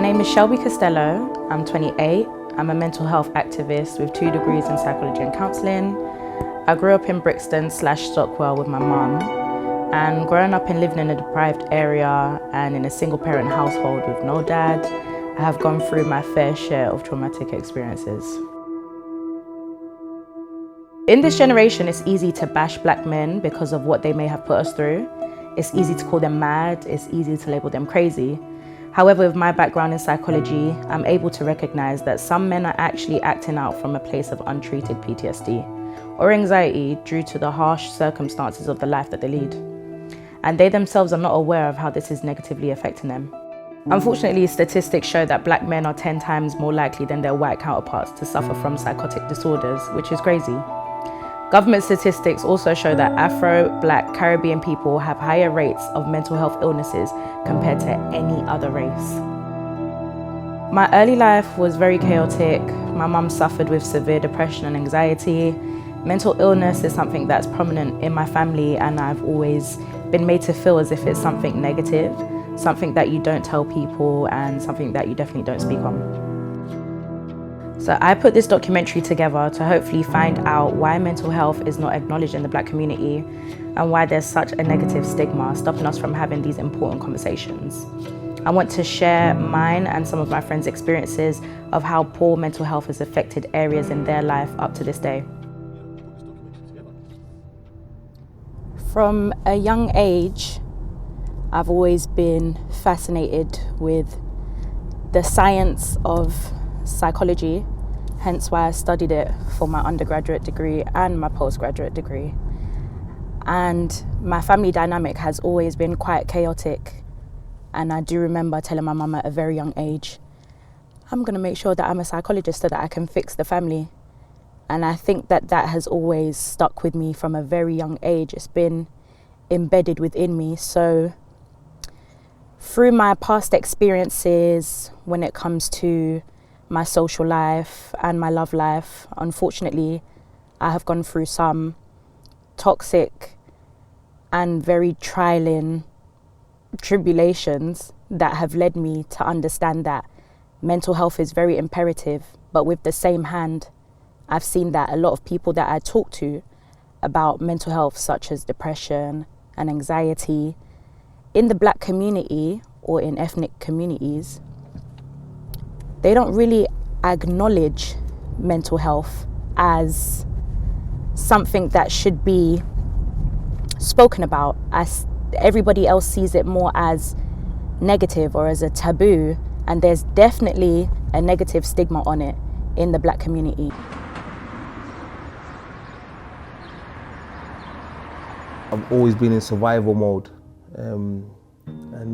name is Shelby Costello. I'm 28. I'm a mental health activist with 2 degrees in psychology and counselling. I grew up in Brixton/Stockwell with my mum, and growing up and living in a deprived area and in a single parent household with no dad, I have gone through my fair share of traumatic experiences. In this generation, it's easy to bash black men because of what they may have put us through. It's easy to call them mad, it's easy to label them crazy. However, with my background in psychology, I'm able to recognize that some men are actually acting out from a place of untreated PTSD or anxiety due to the harsh circumstances of the life that they lead. And they themselves are not aware of how this is negatively affecting them. Unfortunately, statistics show that black men are 10 times more likely than their white counterparts to suffer from psychotic disorders, which is crazy. Government statistics also show that Afro, Black, Caribbean people have higher rates of mental health illnesses compared to any other race. My early life was very chaotic. My mum suffered with severe depression and anxiety. Mental illness is something that's prominent in my family, and I've always been made to feel as if it's something negative, something that you don't tell people, and something that you definitely don't speak on. So I put this documentary together to hopefully find out why mental health is not acknowledged in the black community and why there's such a negative stigma stopping us from having these important conversations. I want to share mine and some of my friends' experiences of how poor mental health has affected areas in their life up to this day. From a young age, I've always been fascinated with the science of psychology, hence why I studied it for my undergraduate degree and my postgraduate degree. And my family dynamic has always been quite chaotic, and I do remember telling my mum at a very young age, I'm going to make sure that I'm a psychologist so that I can fix the family. And I think that that has always stuck with me from a very young age. It's been embedded within me. So through my past experiences when it comes to my social life and my love life, unfortunately, I have gone through some toxic and very trialing tribulations that have led me to understand that mental health is very imperative. But with the same hand, I've seen that a lot of people that I talk to about mental health, such as depression and anxiety, in the black community or in ethnic communities, they don't really acknowledge mental health as something that should be spoken about, as everybody else sees it more as negative or as a taboo, and there's definitely a negative stigma on it in the black community. I've always been in survival mode, and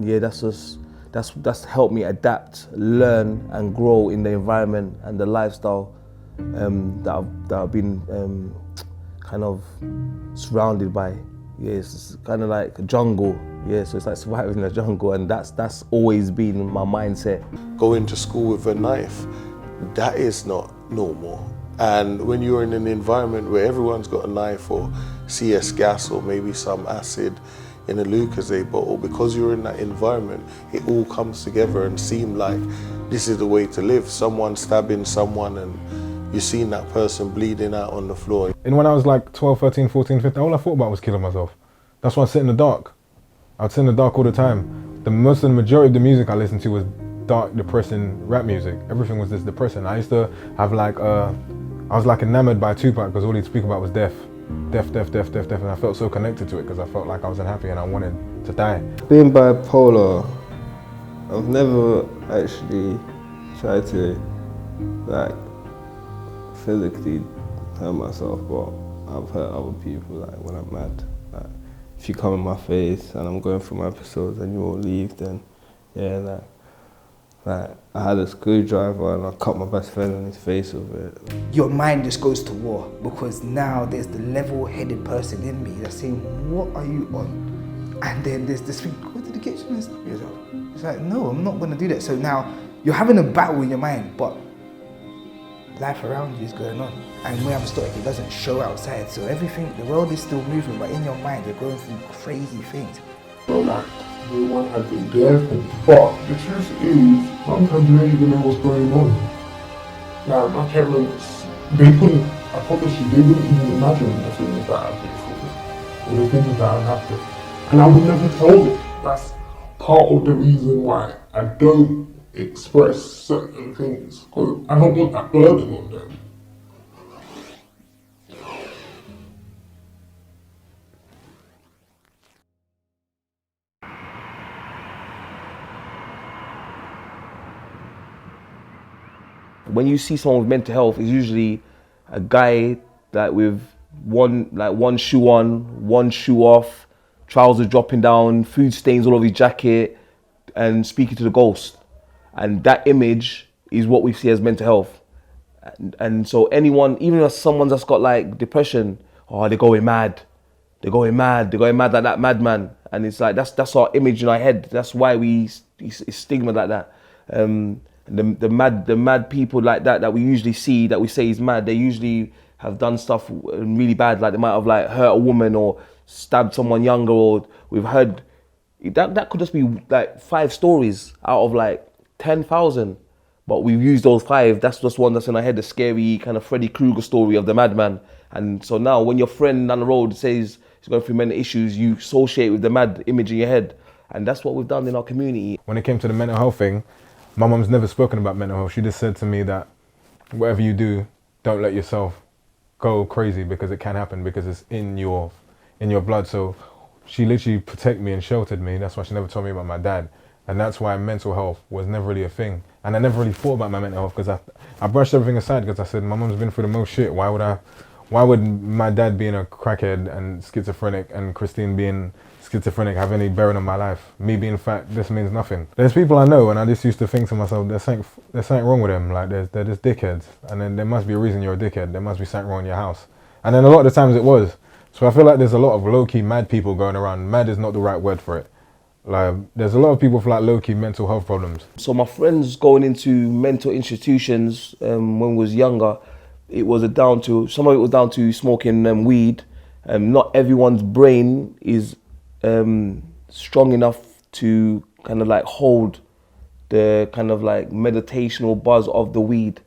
yeah, that's helped me adapt, learn and grow in the environment and the lifestyle that I've been kind of surrounded by. Yeah, it's kind of like a jungle. Yeah, so it's like surviving in the jungle, and that's always been my mindset. Going to school with a knife, that is not normal. And when you're in an environment where everyone's got a knife or CS gas or maybe some acid in a Lucozade bottle, because you're in that environment, it all comes together and seem like this is the way to live. Someone stabbing someone and you're seeing that person bleeding out on the floor. And when I was like 12, 13, 14, 15, all I thought about was killing myself. That's why I sit in the dark. I'd sit in the dark all the time. The majority of the music I listened to was dark, depressing rap music. Everything was just depressing. I used to have like, I was like enamored by Tupac because all he'd speak about was death. Death, and I felt so connected to it because I felt like I was unhappy and I wanted to die. Being bipolar, I've never actually tried to like physically hurt myself, but I've hurt other people like when I'm mad. Like if you come in my face and I'm going through my episodes and you won't leave, then yeah, like I had a screwdriver and I cut my best friend in his face with it. Your mind just goes to war because now there's the level-headed person in me that's saying, what are you on? And then there's this thing, go to the kitchen and stuff yourself. It's like, no, I'm not gonna do that. So now you're having a battle in your mind, but life around you is going on. And when I'm stoic, it doesn't show outside. So everything, the world is still moving, but in your mind, you're going through crazy things. Well, no one had been there for me. But the truth is, sometimes you don't even know what's going on. Like my parents, they couldn't, I promise you, they wouldn't even imagine the things that I've been through, or the things that have happened. And I would never tell them. That's part of the reason why I don't express certain things, because I don't want that burden on them. When you see someone with mental health, it's usually a guy like with one shoe on, one shoe off, trousers dropping down, food stains all over his jacket, and speaking to the ghost. And that image is what we see as mental health. And so anyone, even if someone that's got like depression, oh, they're going mad. They're going mad like that madman. And it's like, that's our image in our head. That's why it's stigma like that. The mad people like that we usually see, that we say is mad, they usually have done stuff really bad. Like they might have like hurt a woman or stabbed someone younger, or we've heard, that could just be like 5 stories out of like 10,000. But we've used those 5. That's just one that's in our head, the scary kind of Freddy Krueger story of the madman. And so now when your friend down the road says he's going through mental issues, you associate with the mad image in your head. And that's what we've done in our community. When it came to the mental health thing, my mum's never spoken about mental health. She just said to me that whatever you do, don't let yourself go crazy, because it can happen, because it's in your blood. So she literally protected me and sheltered me. That's why she never told me about my dad. And that's why mental health was never really a thing. And I never really thought about my mental health, because I brushed everything aside, because I said, my mum's been through the most shit. Why would my dad being a crackhead and schizophrenic and Christine being schizophrenic have any bearing on my life? Me being fat, this means nothing. There's people I know, and I just used to think to myself, there's something wrong with them. Like they're just dickheads. And then there must be a reason you're a dickhead. There must be something wrong in your house. And then a lot of the times it was. So I feel like there's a lot of low-key mad people going around. Mad is not the right word for it. Like, there's a lot of people with like low-key mental health problems. So my friends going into mental institutions when we was younger, some of it was down to smoking weed. Not everyone's brain is strong enough to kind of like hold the kind of like meditational buzz of the weed.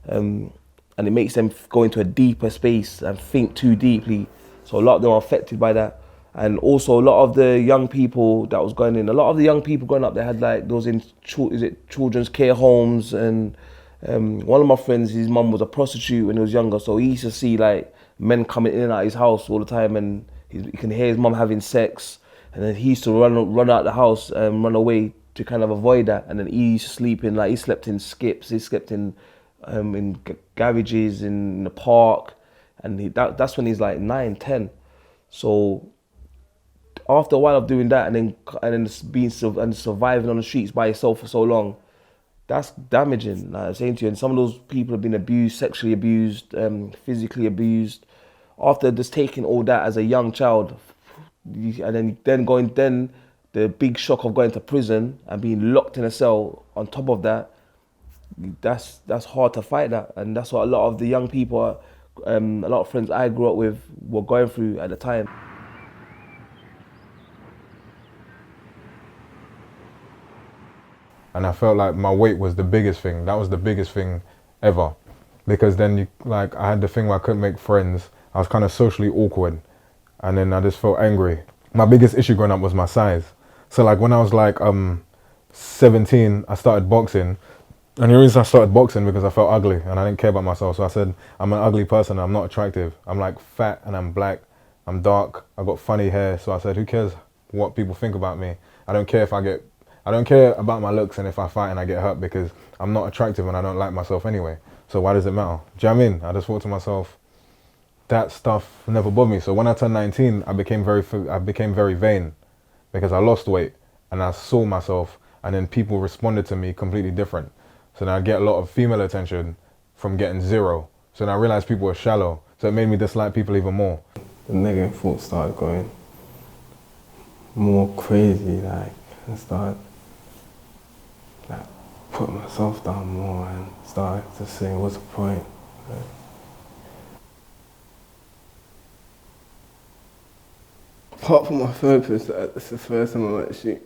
And it makes them go into a deeper space and think too deeply. So a lot of them are affected by that. And also a lot of the young people that was going in, a lot of the young people growing up, they had like those in children's care homes. And one of my friends, his mum was a prostitute when he was younger, so he used to see like men coming in and out of his house all the time, and he can hear his mum having sex, and then he used to run out the house and run away to kind of avoid that. And then he used to sleep in, like he slept in skips, he slept in garages in the park, and that's when he's like 9, 10. So after a while of doing that, and then being and surviving on the streets by yourself for so long, that's damaging. Like I'm saying to you, and some of those people have been abused, sexually abused, physically abused. After just taking all that as a young child, and then the big shock of going to prison and being locked in a cell on top of that, that's hard to fight that. And that's what a lot of the young people, a lot of friends I grew up with were going through at the time. And I felt like my weight was the biggest thing. That was the biggest thing ever. Because then I had the thing where I couldn't make friends. I was kind of socially awkward. And then I just felt angry. My biggest issue growing up was my size. So like when I was like 17, I started boxing. And the reason I started boxing because I felt ugly and I didn't care about myself. So I said, I'm an ugly person, I'm not attractive. I'm like fat and I'm black, I'm dark, I've got funny hair. So I said, who cares what people think about me? I don't care about my looks and if I fight and I get hurt, because I'm not attractive and I don't like myself anyway. So why does it matter? Do you know what I mean? I just thought to myself, that stuff never bothered me. So when I turned 19, I became very vain because I lost weight and I saw myself, and then people responded to me completely different. So now I get a lot of female attention from getting 0. So now I realized people were shallow. So it made me dislike people even more. The negative thoughts started going more crazy, like, and started like putting myself down more and started to say, what's the point? Apart from my therapist, it's the first time I'm actually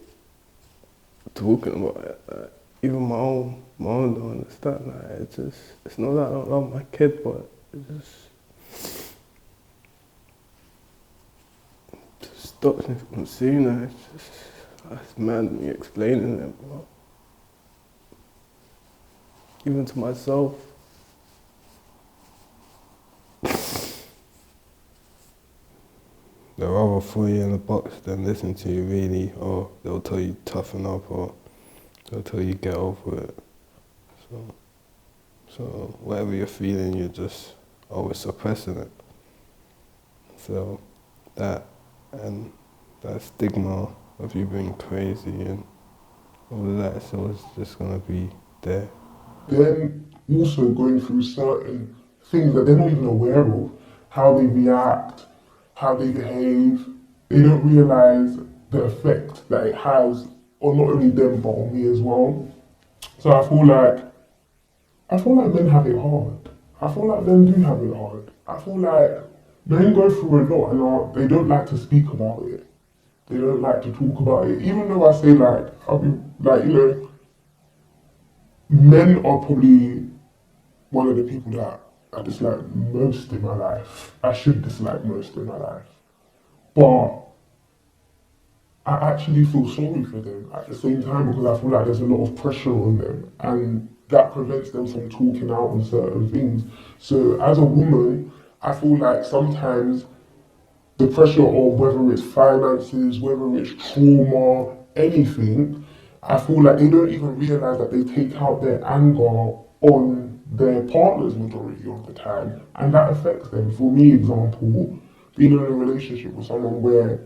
talking about it. Like, even my own don't understand. Like, it's not that I don't love my kid, but it just stops me from seeing her. It's mad me explaining it, but even to myself. They'll rather throw you in a box than listen to you really, or they'll tell you toughen up, or they'll tell you get over it. So whatever you're feeling, you're just always suppressing it. So that and that stigma of you being crazy and all of that, so it's just gonna be there. Then also going through certain things that they're not even aware of, how they react, how they behave. They don't realise the effect that it has on not only them but on me as well. So I feel like men have it hard. I feel like men do have it hard. I feel like men go through a lot and they don't like to speak about it. They don't like to talk about it. Even though I say like, I'll be like, men are probably one of the people that I dislike most in my life. I should dislike most in my life. But I actually feel sorry for them at the same time because I feel like there's a lot of pressure on them and that prevents them from talking out on certain things. So as a woman, I feel like sometimes the pressure of whether it's finances, whether it's trauma, anything, I feel like they don't even realise that they take out their anger on their partners majority of the time, and that affects them. For me, example, being in a relationship with someone where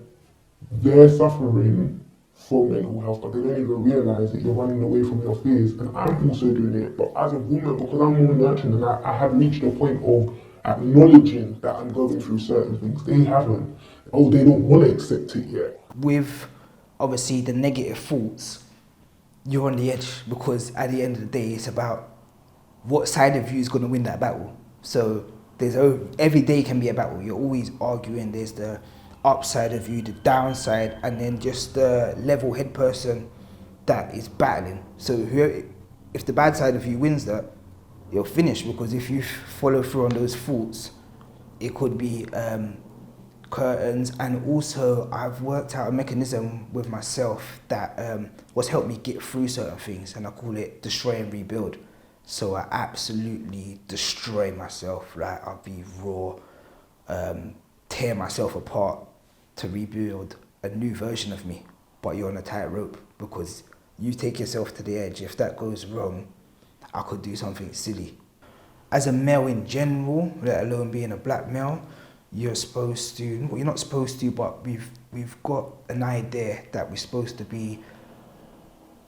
they're suffering from mental health, but they don't even realise that you're running away from your fears, and I'm also doing it. But as a woman, because I'm more nurturing, and I have reached a point of acknowledging that I'm going through certain things. They haven't. Oh, they don't want to accept it yet. With obviously the negative thoughts, you're on the edge because at the end of the day, it's about what side of you is going to win that battle. So every day can be a battle. You're always arguing. There's the upside of you, the downside, and then just the level-head person that is battling. So if the bad side of you wins that, you're finished, because if you follow through on those thoughts, it could be curtains. And also I've worked out a mechanism with myself that what's helped me get through certain things, and I call it destroy and rebuild. So I absolutely destroy myself, like I'll be raw, tear myself apart to rebuild a new version of me. But you're on a tightrope because you take yourself to the edge. If that goes wrong, I could do something silly. As a male in general, let alone being a black male, you're supposed to, well, you're not supposed to, but we've got an idea that we're supposed to be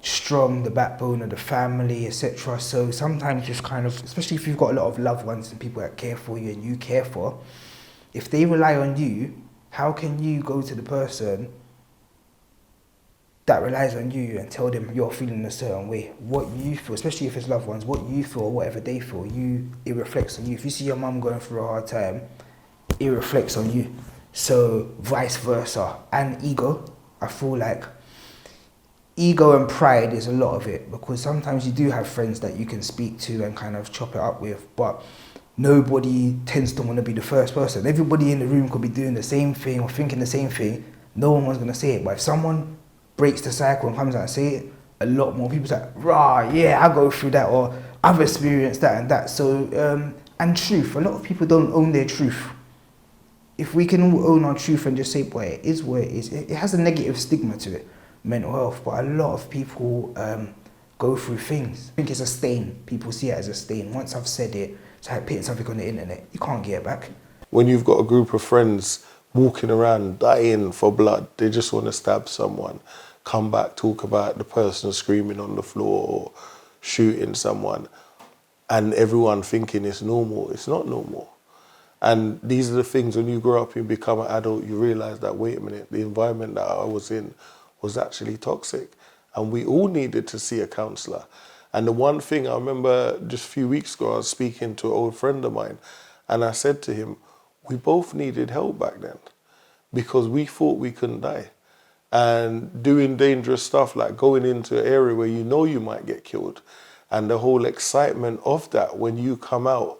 strong, the backbone of the family, etc. So sometimes just kind of, especially if you've got a lot of loved ones and people that care for you and you care for, if they rely on you, how can you go to the person that relies on you and tell them you're feeling a certain way? What you feel, especially if it's loved ones, what you feel, whatever they feel, it reflects on you. If you see your mum going through a hard time, it reflects on you. So vice versa. And ego, I feel like ego and pride is a lot of it, because sometimes you do have friends that you can speak to and kind of chop it up with, but nobody tends to want to be the first person. Everybody in the room could be doing the same thing or thinking the same thing. No one was going to say it, but if someone breaks the cycle and comes out and say it, a lot more people say, rah, yeah, I go through that, or I've experienced that and that. So, and truth, a lot of people don't own their truth. If we can all own our truth and just say, boy, it is what it is, it has a negative stigma to it, mental health, but a lot of people go through things. I think it's a stain. People see it as a stain. Once I've said it, it's like putting something on the internet. You can't get it back. When you've got a group of friends walking around dying for blood, they just want to stab someone, come back, talk about the person screaming on the floor or shooting someone, and everyone thinking it's normal. It's not normal. And these are the things, when you grow up and become an adult, you realise that, wait a minute, the environment that I was in was actually toxic. And we all needed to see a counsellor. And the one thing I remember just a few weeks ago, I was speaking to an old friend of mine, and I said to him, we both needed help back then because we thought we couldn't die. and doing dangerous stuff like going into an area where you know you might get killed, and the whole excitement of that when you come out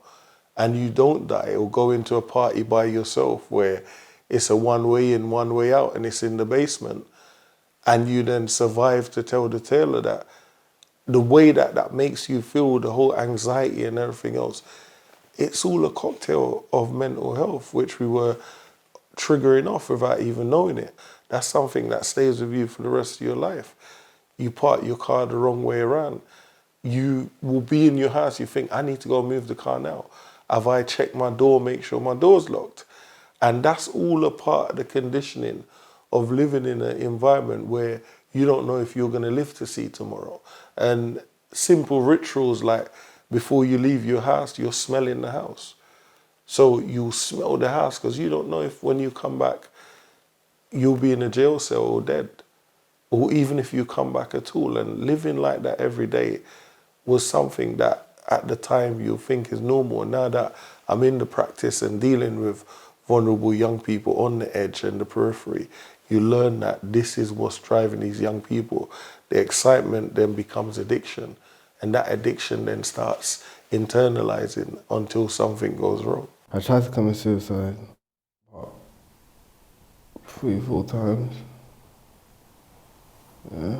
and you don't die, or go into a party by yourself where it's a one way in, one way out, and it's in the basement, and you then survive to tell the tale of that. The way that that makes you feel, the whole anxiety and everything else, it's all a cocktail of mental health, which we were triggering off without even knowing it. That's something that stays with you for the rest of your life. You park your car the wrong way around. You will be in your house, you think, I need to go move the car now. Have I checked my door, make sure my door's locked? And that's all a part of the conditioning of living in an environment where you don't know if you're going to live to see tomorrow. And simple rituals like before you leave your house, you're smelling the house. So you smell the house because you don't know if when you come back, you'll be in a jail cell or dead. Or even if you come back at all. And living like that every day was something that at the time you think is normal. Now that I'm in the practice and dealing with vulnerable young people on the edge and the periphery, you learn that this is what's driving these young people. The excitement then becomes addiction, and that addiction then starts internalizing until something goes wrong. I tried to commit suicide about 3-4 times. Yeah.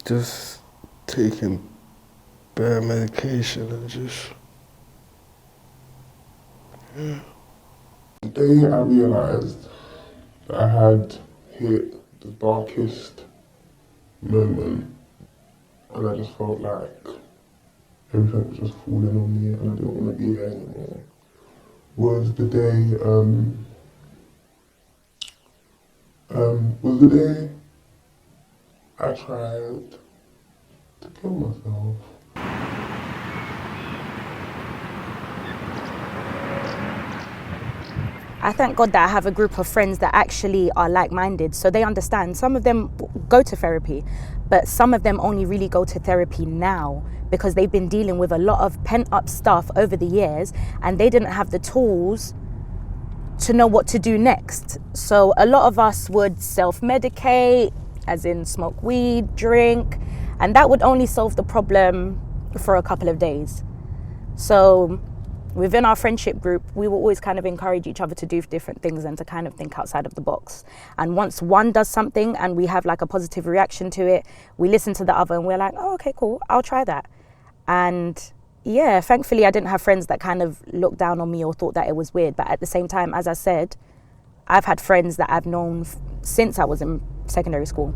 Just taking bare medication and just, yeah. The day I realised that I had hit the darkest moment, and I just felt like everything was just falling on me and I didn't want to be there anymore, was the day, I tried to kill myself. I thank God that I have a group of friends that actually are like-minded, so they understand. Some of them go to therapy, but some of them only really go to therapy now because they've been dealing with a lot of pent-up stuff over the years and they didn't have the tools to know what to do next. So a lot of us would self-medicate, as in smoke weed, drink, and that would only solve the problem for a couple of days. So within our friendship group, we will always kind of encourage each other to do different things and to kind of think outside of the box. And once one does something and we have like a positive reaction to it, we listen to the other and we're like, oh, okay, cool, I'll try that. And yeah, thankfully I didn't have friends that kind of looked down on me or thought that it was weird. But at the same time, as I said, I've had friends that I've known since I was in secondary school.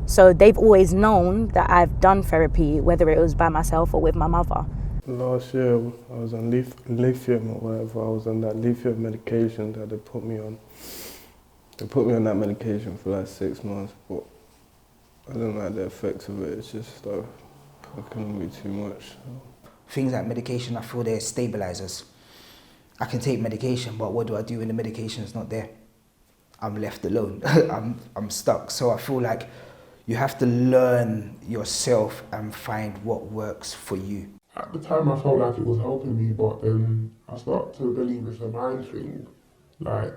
So they've always known that I've done therapy, whether it was by myself or with my mother. Last year I was on lithium or whatever. I was on that lithium medication that they put me on. They put me on that medication for like 6 months, but I don't like the effects of it. It's just fucking on me too much. Things like medication, I feel they're stabilizers. I can take medication, but what do I do when the medication is not there? I'm left alone. I'm stuck. So I feel like you have to learn yourself and find what works for you. At the time I felt like it was helping me, but then I started to believe it's a mind thing. Like,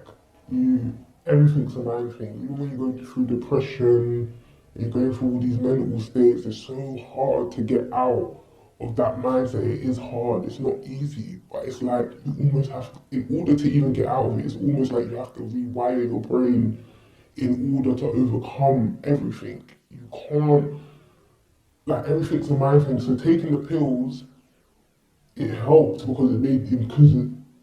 everything's a mind thing. Even when you're going through depression, you're going through all these mental states, it's so hard to get out of that mindset. It is hard, it's not easy, but it's like you almost have to, in order to even get out of it, it's almost like you have to rewire your brain in order to overcome everything. You can't, like, everything's a mind thing. So taking the pills, it helped because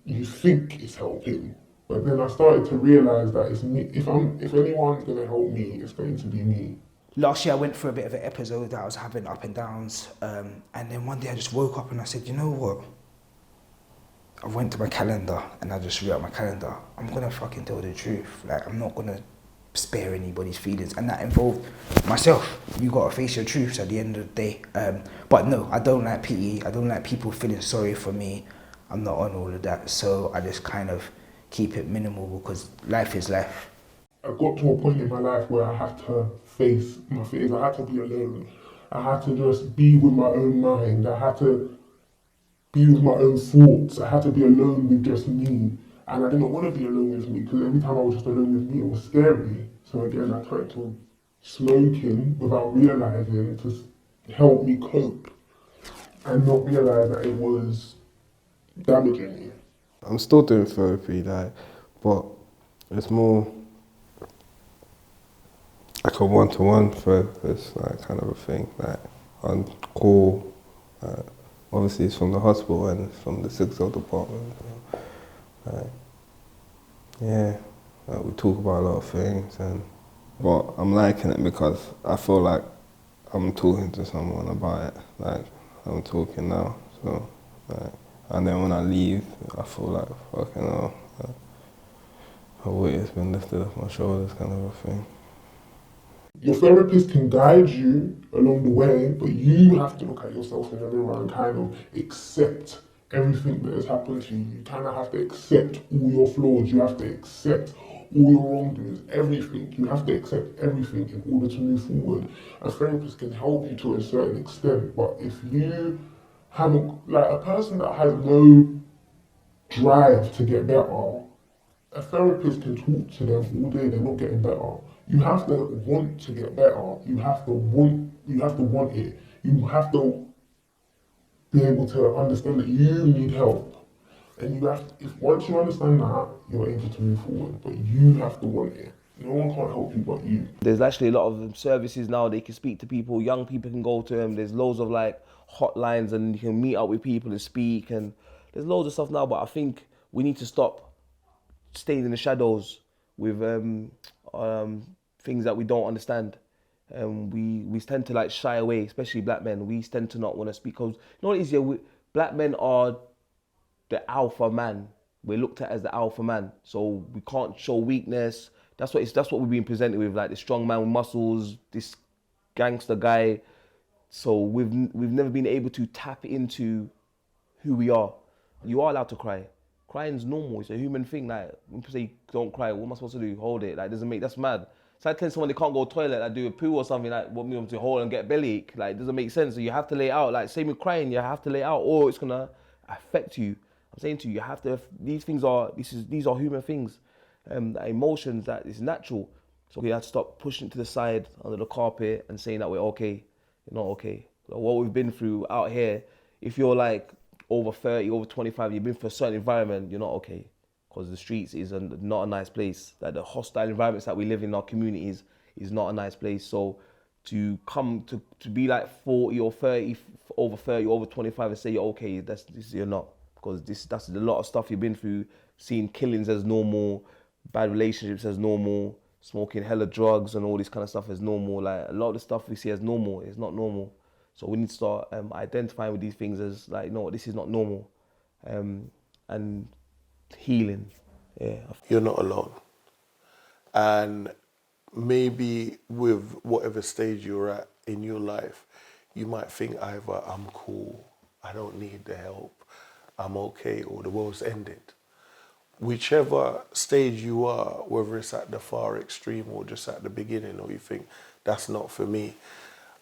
you think it's helping. But then I started to realise that it's me. If anyone's gonna help me, it's going to be me. Last year I went through a bit of an episode that I was having up and downs, and then one day I just woke up and I said, you know what? I went to my calendar and I just wrote out my calendar. I'm gonna fucking tell the truth. Like, I'm not gonna spare anybody's feelings, and that involved myself. You gotta face your truths at the end of the day. But no, I don't like pity. I don't like people feeling sorry for me. I'm not on all of that, so I just kind of keep it minimal because life is life. I got to a point in my life where I had to face my fears. I had to be alone. I had to just be with my own mind. I had to be with my own thoughts. I had to be alone with just me. And I didn't want to be alone with me because every time I was just alone with me, it was scary. So again, I turned to smoking without realizing to help me cope and not realize that it was damaging me. I'm still doing therapy, like, but it's more like a one-to-one therapist, like kind of a thing, like on call. Obviously, it's from the hospital and it's from the sixth cell department. Like, yeah, like we talk about a lot of things, but I'm liking it because I feel like I'm talking to someone about it. Like I'm talking now, so like, and then when I leave, I feel like fucking hell, a weight has been lifted off my shoulders, kind of a thing. Your therapist can guide you along the way, but you have to look at yourself in the mirror and kind of accept everything that has happened to you. You kind of have to accept all your flaws. You have to accept all your wrongdoings, everything. You have to accept everything in order to move forward. A therapist can help you to a certain extent, but if you haven't, like a person that has no drive to get better, a therapist can talk to them all day, they're not getting better. You have to want to get better. You have to want it. You have to be able to understand that you need help. And you have to, if once you understand that, you're able to move forward. But you have to want it. No one can't help you but you. There's actually a lot of services now. They can speak to people. Young people can go to them. There's loads of like hotlines, and you can meet up with people and speak. And there's loads of stuff now. But I think we need to stop staying in the shadows with things that we don't understand. We tend to like shy away, especially black men. We tend to not want to speak because you know what it is, yeah, black men are the alpha man. We're looked at as the alpha man, so we can't show weakness. That's what we're being presented with, like the strong man with muscles, this gangster guy. So we've never been able to tap into who we are. You are allowed to cry. Crying's normal. It's a human thing. Like when people say don't cry, what am I supposed to do? Hold it. Like that's mad. It's like telling someone they can't go to the toilet, like do a poo or something, like want me to hold and get bellyache. Like it doesn't make sense. So you have to lay it out. Like same with crying, you have to lay it out, or it's gonna affect you. I'm saying to you, you have to. These are human things. Emotions that is natural. So we have to stop pushing it to the side under the carpet and saying that we're okay. You're not okay. So what we've been through out here, if you're like over 30, over 25, you've been for a certain environment, you're not okay. Because the streets is not a nice place. Like the hostile environments that we live in our communities is not a nice place. So to come to be like 40 or 30, over 30, over 25 and say you're okay, you're not. Because that's a lot of stuff you've been through, seeing killings as normal, bad relationships as normal, smoking hella drugs and all this kind of stuff as normal. Like a lot of the stuff we see as normal is not normal. So we need to start identifying with these things as like, no, this is not normal. And healing. Yeah. You're not alone. And maybe with whatever stage you're at in your life, you might think either I'm cool, I don't need the help, I'm okay, or the world's ended. Whichever stage you are, whether it's at the far extreme or just at the beginning, or you think that's not for me,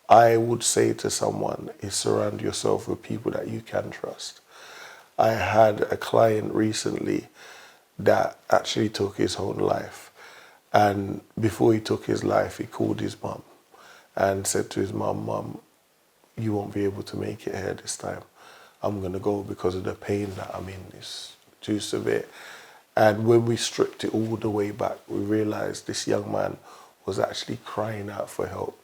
I would say to someone is surround yourself with people that you can trust. I had a client recently that actually took his own life. And before he took his life, he called his mum and said to his mum, "Mum, you won't be able to make it here this time. I'm going to go because of the pain that I'm in. It's too severe." And when we stripped it all the way back, we realized this young man was actually crying out for help.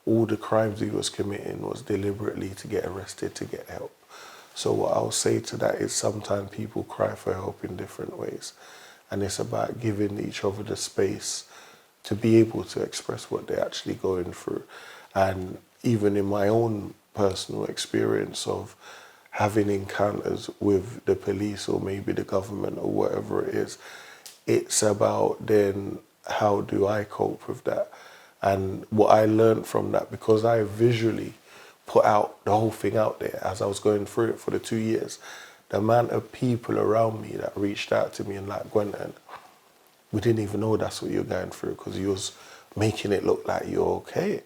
All the crimes he was committing was deliberately to get arrested, to get help. So what I'll say to that is sometimes people cry for help in different ways. And it's about giving each other the space to be able to express what they're actually going through. And even in my own personal experience of having encounters with the police or maybe the government or whatever it is, it's about then how do I cope with that? And what I learned from that, because I visually put out the whole thing out there as I was going through it for the 2 years, the amount of people around me that reached out to me and like, "Gwenton, we didn't even know that's what you're going through because you was making it look like you're okay."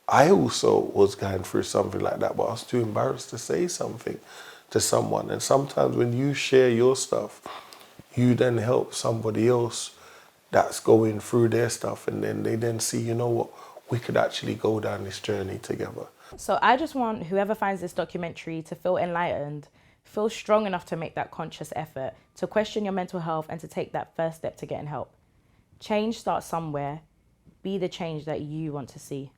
I also was going through something like that, but I was too embarrassed to say something to someone. And sometimes when you share your stuff, you then help somebody else that's going through their stuff, and then they then see, you know what, we could actually go down this journey together. So I just want whoever finds this documentary to feel enlightened, feel strong enough to make that conscious effort, to question your mental health and to take that first step to getting help. Change starts somewhere. Be the change that you want to see.